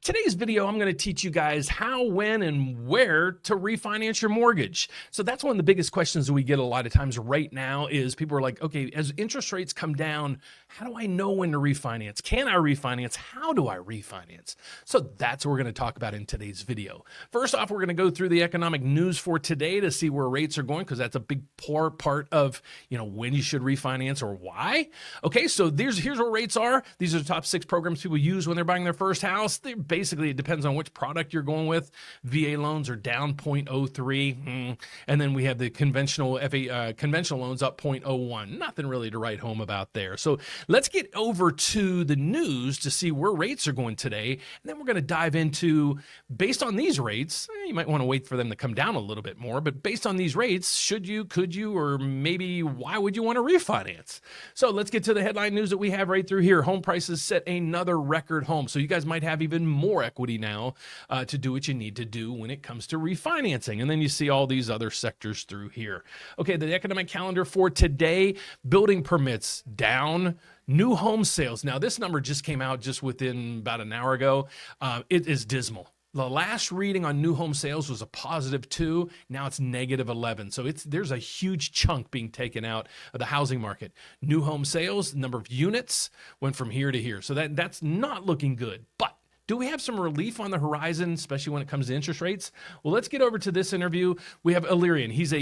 Today's video, I'm going to teach you guys how, when, and where to refinance your mortgage. So that's one of the biggest questions that we get a lot of times right now is people are like, okay, as interest rates come down, how do I know when to refinance? Can I refinance? How do I refinance? So that's what we're going to talk about in today's video. First off, we're going to go through the economic news for today to see where rates are going, because that's a big part of, when you should refinance or why. Okay, so here's where rates are. These are the top 6 programs people use when they're buying their first house. Basically, it depends on which product you're going with. VA loans are down 0.03, and then we have the conventional loans up 0.01. Nothing really to write home about there. So let's get over to the news to see where rates are going today, and then we're going to dive into, based on these rates, you might want to wait for them to come down a little bit more, but based on these rates, should you, could you, or maybe why would you want to refinance? So let's get to the headline news that we have right through here. Home prices set another record home. So you guys might have even more equity now to do what you need to do when it comes to refinancing. And then you see all these other sectors through here. Okay, the economic calendar for today: building permits down, new home sales. Now, this number just came out just within about an hour ago. It is dismal. The last reading on new home sales was a +2. Now it's -11. So there's a huge chunk being taken out of the housing market. New home sales, the number of units went from here to here. So that's not looking good. But do we have some relief on the horizon, especially when it comes to interest rates? Well, let's get over to this interview. We have Illyrian. He's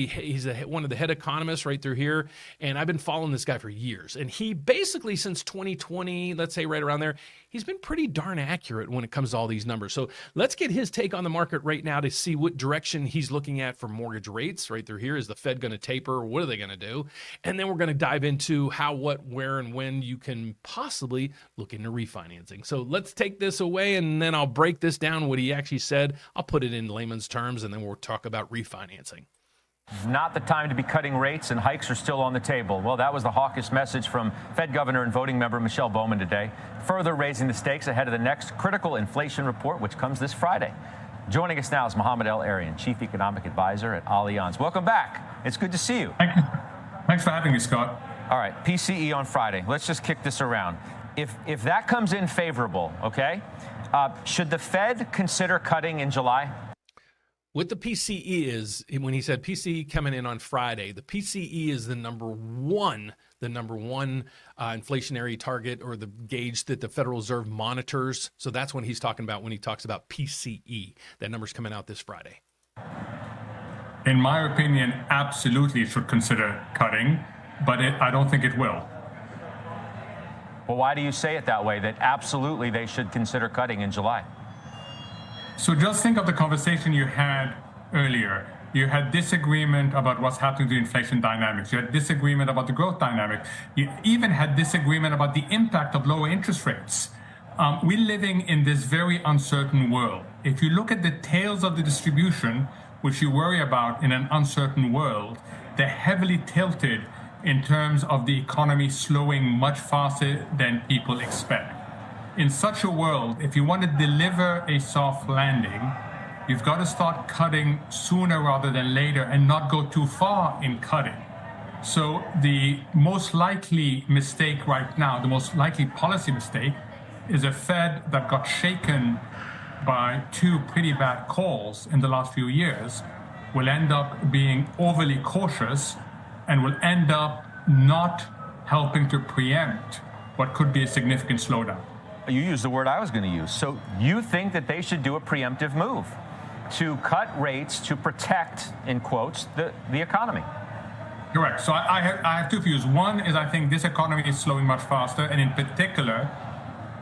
one of the head economists right through here, and I've been following this guy for years. And he basically, since 2020, let's say right around there, he's been pretty darn accurate when it comes to all these numbers. So let's get his take on the market right now to see what direction he's looking at for mortgage rates right through here. Is the Fed going to taper? What are they going to do? And then we're going to dive into how, what, where, and when you can possibly look into refinancing. So let's take this away, and then I'll break this down, what he actually said. I'll put it in layman's terms, and then we'll talk about refinancing. Not the time to be cutting rates, and hikes are still on the table. Well, that was the hawkish message from Fed Governor and voting member Michelle Bowman today, further raising the stakes ahead of the next critical inflation report, which comes this Friday. Joining us now is Mohamed El-Erian, Chief Economic Advisor at Allianz. Welcome back. It's good to see you. Thank you. Thanks for having me, Scott. All right, PCE on Friday. Let's just kick this around. If that comes in favorable, okay, should the Fed consider cutting in July? What the PCE is, when he said PCE coming in on Friday, the PCE is the number one inflationary target, or the gauge that the Federal Reserve monitors. So that's when he's talking about when he talks about PCE. That number's coming out this Friday. In my opinion, absolutely it should consider cutting, but I don't think it will. Well, why do you say it that way, that absolutely they should consider cutting in July? So just think of the conversation you had earlier. You had disagreement about what's happening to inflation dynamics. You had disagreement about the growth dynamic. You even had disagreement about the impact of lower interest rates. We're living in this very uncertain world. If you look at the tails of the distribution, which you worry about in an uncertain world, they're heavily tilted in terms of the economy slowing much faster than people expect. In such a world, if you want to deliver a soft landing, you've got to start cutting sooner rather than later and not go too far in cutting. So the most likely mistake right now, the most likely policy mistake, is a Fed that got shaken by 2 pretty bad calls in the last few years, will end up being overly cautious and will end up not helping to preempt what could be a significant slowdown. You used the word I was going to use. So you think that they should do a preemptive move to cut rates to protect, in quotes, the economy? Correct. So I have 2 views. One is I think this economy is slowing much faster, and in particular,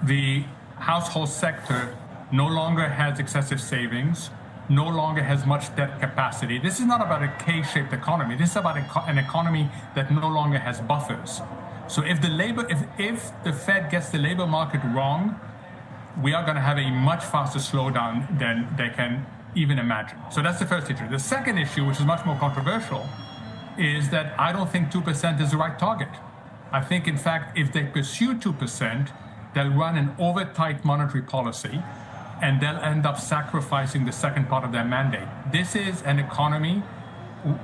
the household sector no longer has excessive savings, no longer has much debt capacity. This is not about a K-shaped economy. This is about an economy that no longer has buffers. So if the Fed gets the labor market wrong, we are going to have a much faster slowdown than they can even imagine. So that's the first issue. The second issue, which is much more controversial, is that I don't think 2% is the right target. I think, in fact, if they pursue 2%, they'll run an over-tight monetary policy, and they'll end up sacrificing the second part of their mandate. This is an economy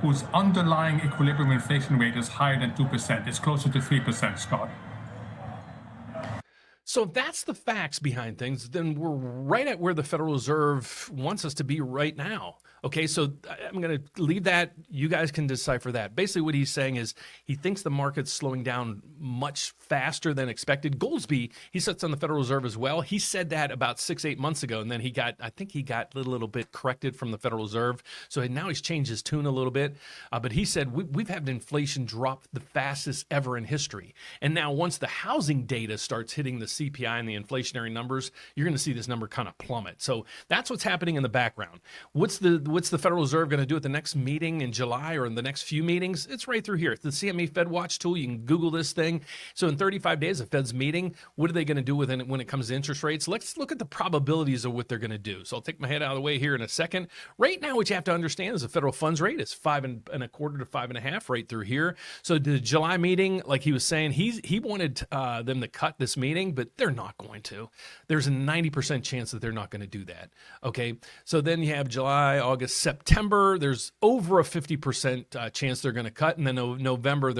whose underlying equilibrium inflation rate is higher than 2%. It's closer to 3%, Scott. So if that's the facts behind things, then we're right at where the Federal Reserve wants us to be right now. Okay, so I'm going to leave that. You guys can decipher that. Basically, what he's saying is he thinks the market's slowing down much faster than expected. Goolsbee, he sits on the Federal Reserve as well. He said that about 6-8 months ago, and then I think he got a little bit corrected from the Federal Reserve. So now he's changed his tune a little bit. But he said we've had inflation drop the fastest ever in history. And now once the housing data starts hitting the CPI and the inflationary numbers, you're going to see this number kind of plummet. So that's what's happening in the background. What's the Federal Reserve going to do at the next meeting in July or in the next few meetings? It's right through here. It's the CME FedWatch tool. You can Google this thing. So in 35 days, the Fed's meeting, what are they going to do with it when it comes to interest rates? Let's look at the probabilities of what they're going to do. So I'll take my head out of the way here in a second. Right now, what you have to understand is the federal funds rate is 5.25 to 5.5 right through here. So the July meeting, like he was saying, he wanted them to cut this meeting, but they're not going to. There's a 90% chance that they're not going to do that. Okay. So then you have July, August, September. There's over a 50% chance they're going to cut. And then November,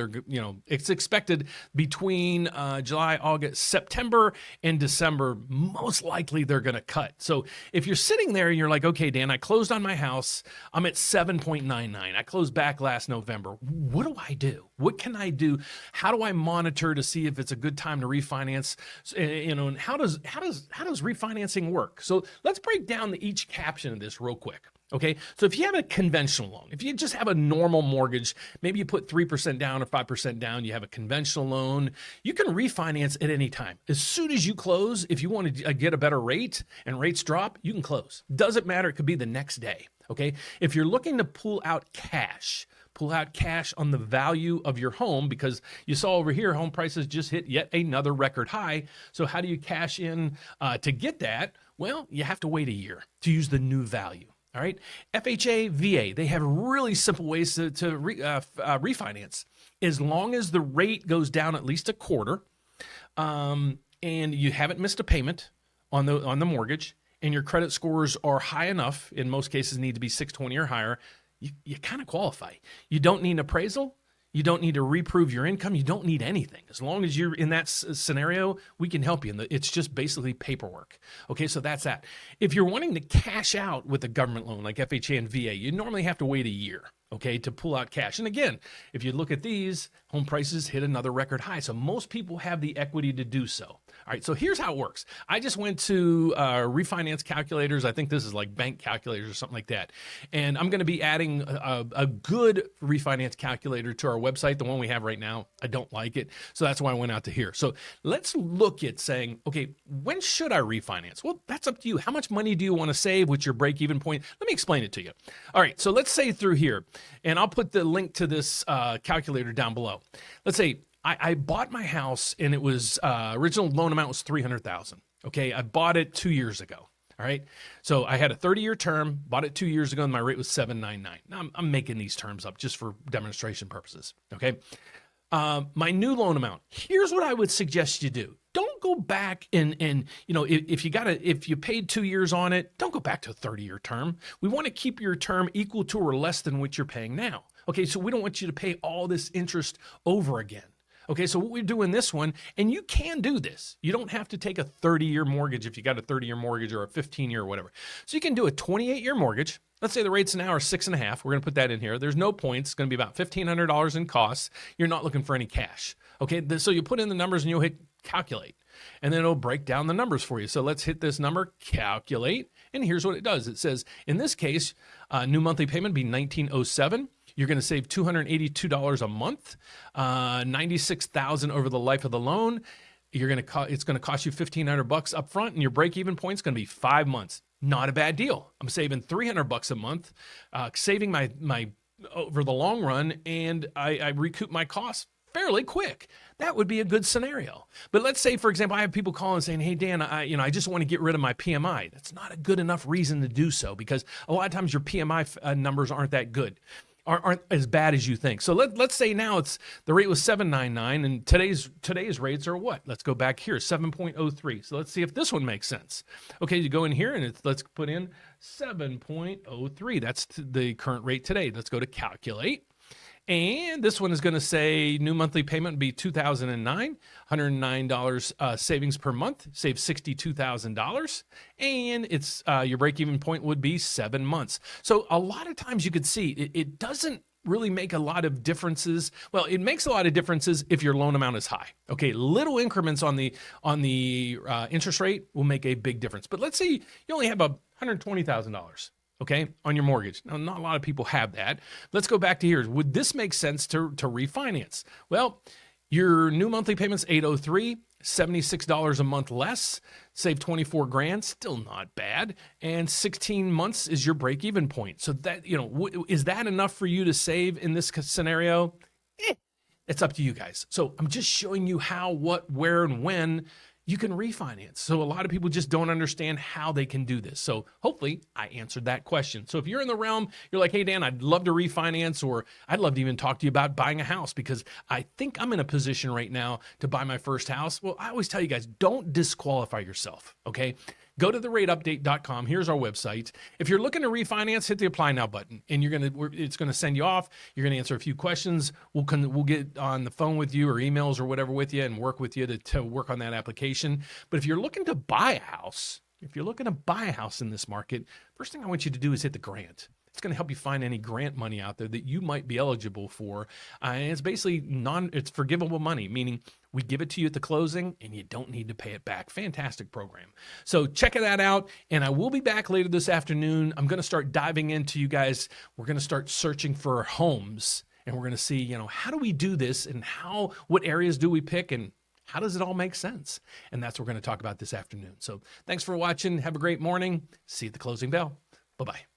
it's expected between July, August, September, and December, most likely they're going to cut. So if you're sitting there and you're like, okay, Dan, I closed on my house. I'm at 7.99. I closed back last November. What do I do? What can I do? How do I monitor to see if it's a good time to refinance? And how does refinancing work? So let's break down each caption of this real quick. Okay, so if you have a conventional loan, if you just have a normal mortgage, maybe you put 3% down or 5% down, you have a conventional loan, you can refinance at any time. As soon as you close, if you want to get a better rate and rates drop, you can close. Doesn't matter, it could be the next day. Okay, if you're looking to pull out cash on the value of your home, because you saw over here, home prices just hit yet another record high. So how do you cash in to get that? Well, you have to wait a year to use the new value. All right. FHA, VA, they have really simple ways to refinance. As long as the rate goes down at least a quarter, and you haven't missed a payment on the mortgage, and your credit scores are high enough, in most cases need to be 620 or higher, you kind of qualify. You don't need an appraisal. You don't need to reprove your income. You don't need anything. As long as you're in that scenario, we can help you. It's just basically paperwork. Okay, so that's that. If you're wanting to cash out with a government loan like FHA and VA, you normally have to wait a year, okay, to pull out cash. And again, if you look at these, home prices hit another record high. So most people have the equity to do so. All right, so here's how it works. I just went to refinance calculators. I think this is like bank calculators or something like that. And I'm going to be adding a good refinance calculator to our website. The one we have right now, I don't like it. So that's why I went out to here. So let's look at saying, okay, when should I refinance? Well, that's up to you. How much money do you want to save? What's your break-even point? Let me explain it to you. All right, so let's say through here, and I'll put the link to this calculator down below. Let's say I bought my house and it was original loan amount was $300,000. Okay, I bought it 2 years ago. All right, so I had a 30-year term, bought it 2 years ago, and my rate was 7.99. Now I'm making these terms up just for demonstration purposes. Okay, my new loan amount. Here's what I would suggest you do. Don't go back and if you paid 2 years on it, don't go back to a 30-year term. We want to keep your term equal to or less than what you're paying now. Okay, so we don't want you to pay all this interest over again. Okay, so what we do in this one, and you can do this. You don't have to take a 30-year mortgage if you got a 30-year mortgage or a 15-year or whatever. So you can do a 28-year mortgage. Let's say the rate's now are 6.5. We're going to put that in here. There's no points. It's going to be about $1,500 in costs. You're not looking for any cash. Okay, so you put in the numbers and you'll hit calculate. And then it'll break down the numbers for you. So let's hit this number, calculate. And here's what it does. It says, in this case, new monthly payment would be $1,907. You're going to save $282 a month, $96,000 over the life of the loan. It's going to cost you $1,500 up front, and your break-even point is going to be 5 months. Not a bad deal. I'm saving $300 a month, saving my over the long run, and I recoup my costs fairly quick. That would be a good scenario. But let's say, for example, I have people calling saying, hey, Dan, I just want to get rid of my PMI. That's not a good enough reason to do so, because a lot of times your PMI numbers aren't that good. Aren't as bad as you think. So let's say now the rate was 7.99 and today's rates are what? Let's go back here, 7.03. So let's see if this one makes sense. Okay, you go in here and let's put in 7.03. That's the current rate today. Let's go to calculate. And this one is going to say new monthly payment would be $2,009, $109 savings per month, save $62,000. And it's your break-even point would be 7 months. So a lot of times you could see it doesn't really make a lot of differences. Well, it makes a lot of differences if your loan amount is high. Okay, little increments on the interest rate will make a big difference. But let's say you only have $120,000. Okay, on your mortgage. Now, not a lot of people have that. Let's go back to here. Would this make sense to refinance? Well, your new monthly payment's $803, $76 a month less, save 24 grand, still not bad. And 16 months is your break-even point. So that, is that enough for you to save in this scenario? It's up to you guys. So I'm just showing you how, what, where, and when you can refinance. So a lot of people just don't understand how they can do this. So hopefully I answered that question. So if you're in the realm, you're like, hey, Dan, I'd love to refinance, or I'd love to even talk to you about buying a house because I think I'm in a position right now to buy my first house. Well, I always tell you guys, don't disqualify yourself, okay? Go to therateupdate.com. Here's our website. If you're looking to refinance, hit the apply now button, and it's going to send you off. You're going to answer a few questions. We'll get on the phone with you or emails or whatever with you and work with you to work on that application. But if you're looking to buy a house, in this market, first thing I want you to do is hit the grant. It's going to help you find any grant money out there that you might be eligible for. And it's basically it's forgivable money, meaning we give it to you at the closing and you don't need to pay it back. Fantastic program. So check that out. And I will be back later this afternoon. I'm going to start diving into you guys. We're going to start searching for homes, and we're going to see, how do we do this, and what areas do we pick, and how does it all make sense? And that's what we're going to talk about this afternoon. So thanks for watching. Have a great morning. See you at the closing bell. Bye-bye.